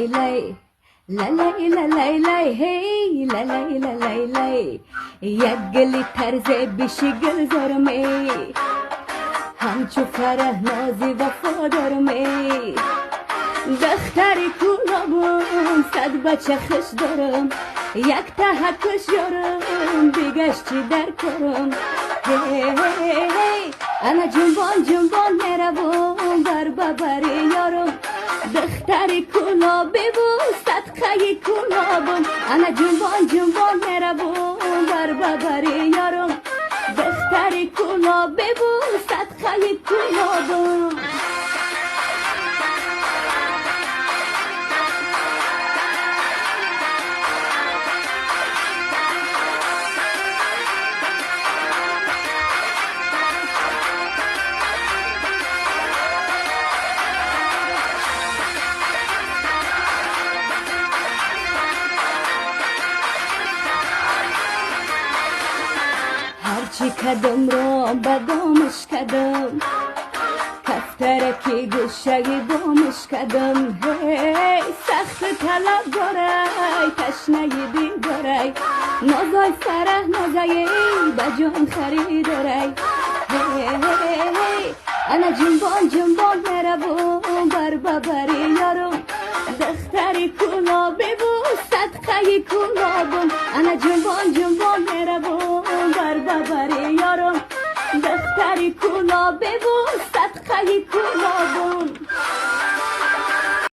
لای لای لا لای لا لای لای هی لا لای لا لای لای یک گلی ترزه بشی گل زرمی همچو فرح نازی وفادارمی دختری کلابم صد بچه خش دارم یک تحکش یارم دیگش چی در کرم هی هی هی انا جنبان جنبان میروم بر ببری یارم دختری کلابی بود صدقه کلابم انا جنبان جنبان میروم بر ببری یارم دختری کلابی بود صدقه کلابم هرچی کدم را بدامش کدم کفترکی گوشه بامش کدم هی سخت طلب دارای تشنه دیدارای نازای فرح نازای بجان خریدارای هی هی هی انا جنبان جنبان میروم بر ببری یارم دختری کلابی بود صدقه کلابم انا جنبان جنبان میروم بر ببری یارم دختری کلابی بود صدقه کلابم